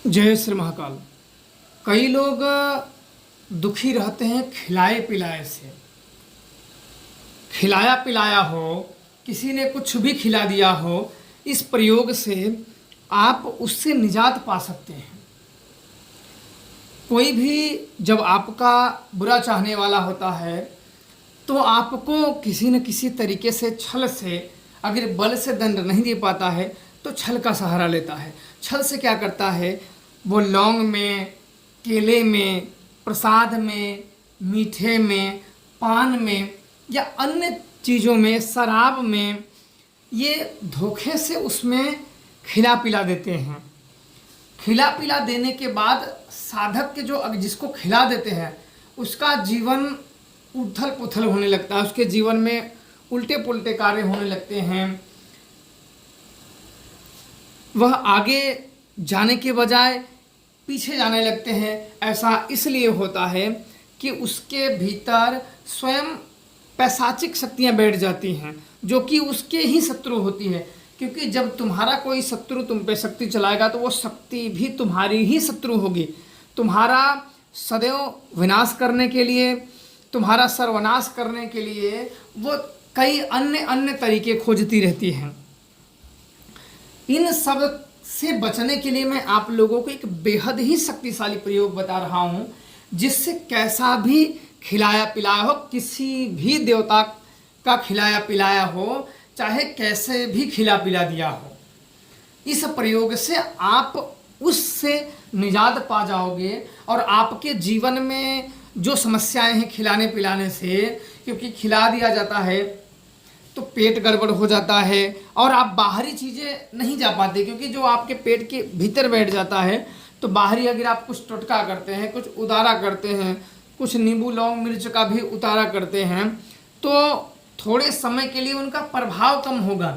जय श्री महाकाल। कई लोग दुखी रहते हैं खिलाए पिलाए से। खिलाया पिलाया हो, किसी ने कुछ भी खिला दिया हो, इस प्रयोग से आप उससे निजात पा सकते हैं। कोई भी जब आपका बुरा चाहने वाला होता है तो आपको किसी न किसी तरीके से छल से, अगर बल से दंड नहीं दे पाता है तो छल का सहारा लेता है। छल से क्या करता है, वो लौंग में, केले में, प्रसाद में, मीठे में, पान में या अन्य चीज़ों में, शराब में, ये धोखे से उसमें खिला पिला देते हैं। खिला पिला देने के बाद साधक के जो जिसको खिला देते हैं उसका जीवन उथल पुथल होने लगता है, उसके जीवन में उल्टे पुल्टे कार्य होने लगते हैं। वह आगे जाने के बजाय पीछे जाने लगते हैं। ऐसा इसलिए होता है कि उसके भीतर स्वयं पैशाचिक शक्तियां बैठ जाती हैं जो कि उसके ही शत्रु होती है। क्योंकि जब तुम्हारा कोई शत्रु तुम पे शक्ति चलाएगा तो वो शक्ति भी तुम्हारी ही शत्रु होगी। तुम्हारा सदैव विनाश करने के लिए, तुम्हारा सर्वनाश करने के लिए वो कई अन्य अन्य तरीके खोजती रहती हैं। इन सब से बचने के लिए मैं आप लोगों को एक बेहद ही शक्तिशाली प्रयोग बता रहा हूं, जिससे कैसा भी खिलाया पिलाया हो, किसी भी देवता का खिलाया पिलाया हो, चाहे कैसे भी खिला पिला दिया हो, इस प्रयोग से आप उससे निजात पा जाओगे। और आपके जीवन में जो समस्याएं हैं खिलाने पिलाने से, क्योंकि खिला दिया जाता है तो पेट गड़बड़ हो जाता है और आप बाहरी चीज़ें नहीं जा पाते, क्योंकि जो आपके पेट के भीतर बैठ जाता है तो बाहरी अगर आप कुछ टोटका करते हैं, कुछ उतारा करते हैं, कुछ नींबू लौंग मिर्च का भी उतारा करते हैं तो थोड़े समय के लिए उनका प्रभाव कम होगा,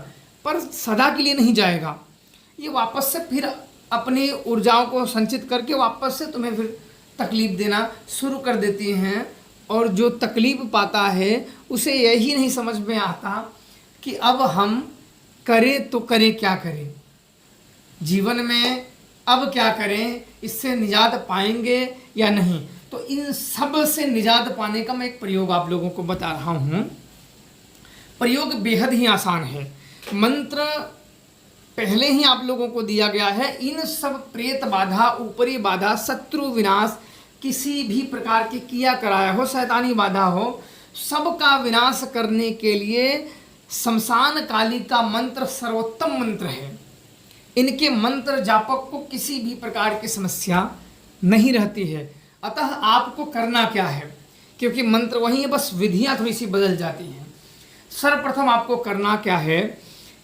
पर सदा के लिए नहीं जाएगा। ये वापस से फिर अपनी ऊर्जाओं को संचित करके वापस से तुम्हें फिर तकलीफ देना शुरू कर देती हैं। और जो तकलीफ पाता है उसे यही नहीं समझ में आता कि अब हम करें तो करें क्या करें, जीवन में अब क्या करें, इससे निजात पाएंगे या नहीं। तो इन सब से निजात पाने का मैं एक प्रयोग आप लोगों को बता रहा हूँ। प्रयोग बेहद ही आसान है। मंत्र पहले ही आप लोगों को दिया गया है। इन सब प्रेत बाधा, ऊपरी बाधा, शत्रु विनाश, किसी भी प्रकार की किया कराया हो, शैतानी बाधा हो, सबका विनाश करने के लिए शमशान काली का मंत्र सर्वोत्तम मंत्र है। इनके मंत्र जापक को किसी भी प्रकार की समस्या नहीं रहती है। अतः आपको करना क्या है, क्योंकि मंत्र वही है, बस विधियां थोड़ी सी बदल जाती हैं। सर्वप्रथम आपको करना क्या है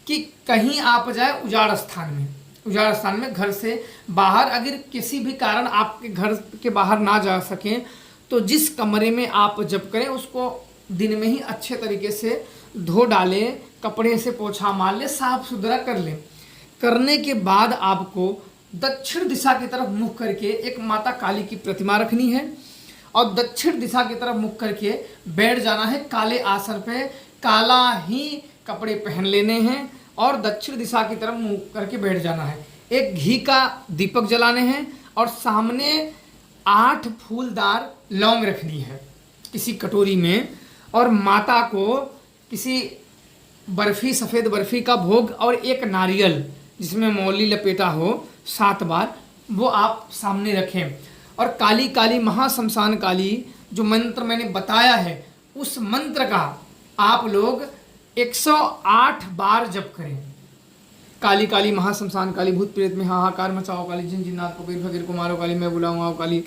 कि कहीं आप जाए उजाड़ स्थान में, उजाड़ स्थान में घर से बाहर, अगर किसी भी कारण आपके घर के बाहर ना जा सकें तो जिस कमरे में आप जप करें उसको दिन में ही अच्छे तरीके से धो डालें, कपड़े से पोछा मार लें, साफ सुथरा कर लें। करने के बाद आपको दक्षिण दिशा की तरफ मुख करके एक माता काली की प्रतिमा रखनी है और दक्षिण दिशा की तरफ मुख करके बैठ जाना है। काले आसन पे काला ही कपड़े पहन लेने हैं और दक्षिण दिशा की तरफ मुंह करके बैठ जाना है। एक घी का दीपक जलाने हैं और सामने 8 फूलदार लौंग रखनी है किसी कटोरी में, और माता को किसी बर्फी, सफ़ेद बर्फी का भोग और एक नारियल जिसमें मौली लपेटा हो 7 बार, वो आप सामने रखें। और काली काली महाशमशान काली जो मंत्र मैंने बताया है उस मंत्र का आप लोग 108 बार जप करें। काली काली महाशमशान काली, भूत प्रेत में हाहाकार मचाओ काली, जिन जिन्नात को पीर फकीर को मारो काली, मैं बुलाऊँ आओ काली,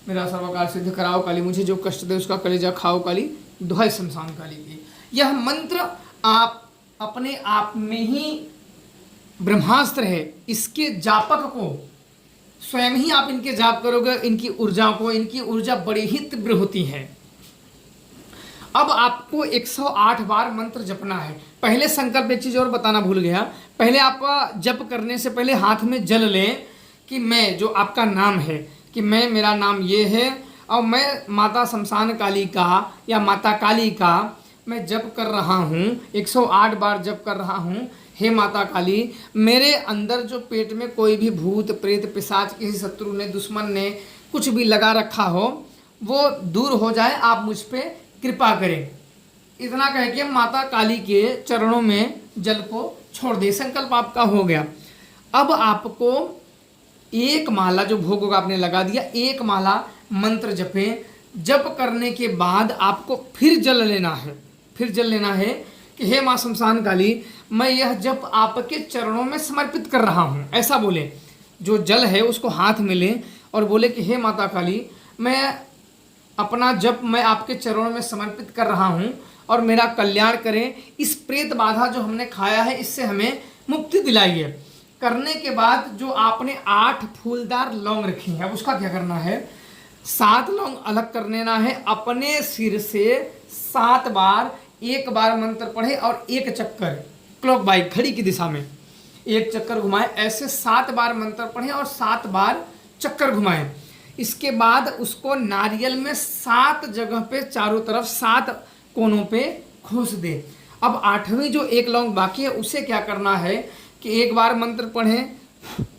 मेरा सर्वकार सिद्ध कराओ काली, मुझे जो कष्ट दे उसका कलेजा खाओ काली, दुहाई शमशान काली की। यह मंत्र आप अपने आप में ही ब्रह्मास्त्र है। इसके जापक को स्वयं ही आप इनके जाप करोगे, इनकी ऊर्जा को, इनकी ऊर्जा बड़ी ही तीव्र होती है। अब आपको 108 बार मंत्र जपना है। पहले संकल्प एक चीज़ और बताना भूल गया, पहले आप जप करने से पहले हाथ में जल लें कि मैं, जो आपका नाम है कि मैं, मेरा नाम ये है और मैं माता शमशान काली का या माता काली का मैं जप कर रहा हूँ, 108 बार जप कर रहा हूँ। हे माता काली, मेरे अंदर जो पेट में कोई भी भूत प्रेत पिशाच किसी शत्रु ने दुश्मन ने कुछ भी लगा रखा हो वो दूर हो जाए, आप मुझ पे कृपा करें। इतना कह के माता काली के चरणों में जल को छोड़ दे। संकल्प आपका हो गया। अब आपको एक माला जो भोग होगा आपने लगा दिया, एक माला मंत्र जपें। जप करने के बाद आपको फिर जल लेना है, फिर जल लेना है कि हे माँ शमशान काली, मैं यह जप आपके चरणों में समर्पित कर रहा हूँ, ऐसा बोले। जो जल है उसको हाथ में लें और बोले कि हे माता काली, मैं अपना जप मैं आपके चरणों में समर्पित कर रहा हूँ और मेरा कल्याण करें। इस प्रेत बाधा जो हमने खाया है इससे हमें मुक्ति दिलाइए। करने के बाद जो आपने 8 फूलदार लौंग रखी हैं, अब उसका क्या करना है, 7 लौंग अलग कर लेना है। अपने सिर से 7 बार, एक बार मंत्र पढ़े और एक चक्कर क्लॉक वाइज घड़ी की दिशा में एक चक्कर घुमाए। ऐसे 7 बार मंत्र पढ़े और 7 बार चक्कर घुमाए। इसके बाद उसको नारियल में 7 जगह पे चारों तरफ 7 कोनों पे खोस दे। अब 8वीं जो एक लौंग बाकी है उसे क्या करना है कि एक बार मंत्र पढ़े,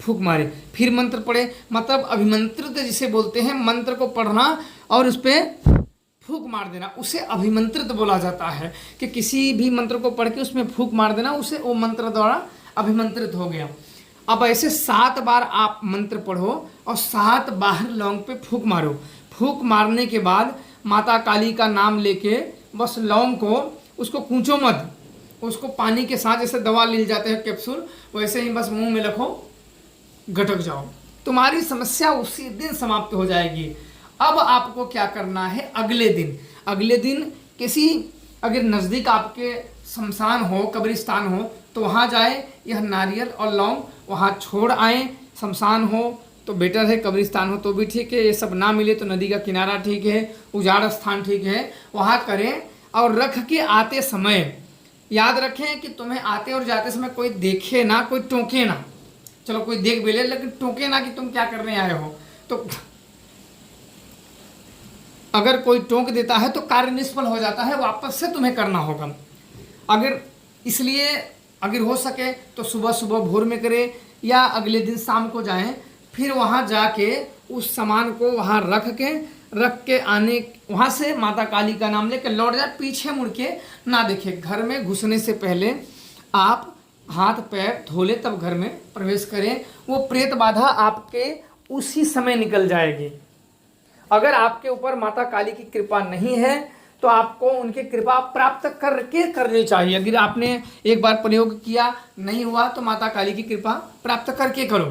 फूंक मारे, फिर मंत्र पढ़े, मतलब अभिमंत्रित जिसे बोलते हैं, मंत्र को पढ़ना और उस पर फूंक मार देना, उसे अभिमंत्रित बोला जाता है। कि किसी भी मंत्र को पढ़ के उसमें फूंक मार देना, उसे वो मंत्र द्वारा अभिमंत्रित हो गया। अब ऐसे 7 बार आप मंत्र पढ़ो और 7 बार लौंग पे फूंक मारो। फूंक मारने के बाद माता काली का नाम लेके बस लौंग को उसको कूचो मत, उसको पानी के साथ जैसे दवा ले जाते हैं कैप्सूल, वैसे ही बस मुंह में रखो, गटक जाओ, तुम्हारी समस्या उसी दिन समाप्त हो जाएगी। अब आपको क्या करना है, अगले दिन किसी अगर नज़दीक आपके शमशान हो, कब्रिस्तान हो तो वहाँ जाए, यह नारियल और लौंग वहाँ छोड़ आए। शमशान हो तो बेटर है, कब्रिस्तान हो तो भी ठीक है, ये सब ना मिले तो नदी का किनारा ठीक है, उजाड़ स्थान ठीक है, वहाँ करें। और रख के आते समय याद रखें कि तुम्हें आते और जाते समय कोई देखे ना, कोई टोके ना। चलो कोई देख भी ले लेकिन टोके ना कि तुम क्या करने आए हो। तो अगर कोई टोक देता है तो कार्य निष्फल हो जाता है, वापस से तुम्हें करना होगा। अगर इसलिए अगर हो सके तो सुबह सुबह भोर में करें या अगले दिन शाम को जाएं, फिर वहाँ जाके उस सामान को वहाँ रख के आने, वहाँ से माता काली का नाम लेकर लौट जाए, पीछे मुड़ के ना देखे। घर में घुसने से पहले आप हाथ पैर धो ले तब घर में प्रवेश करें। वो प्रेत बाधा आपके उसी समय निकल जाएगी। अगर आपके ऊपर माता काली की कृपा नहीं है तो आपको उनकी कृपा प्राप्त करके करनी चाहिए। अगर आपने एक बार प्रयोग किया नहीं हुआ तो माता काली की कृपा प्राप्त करके करो।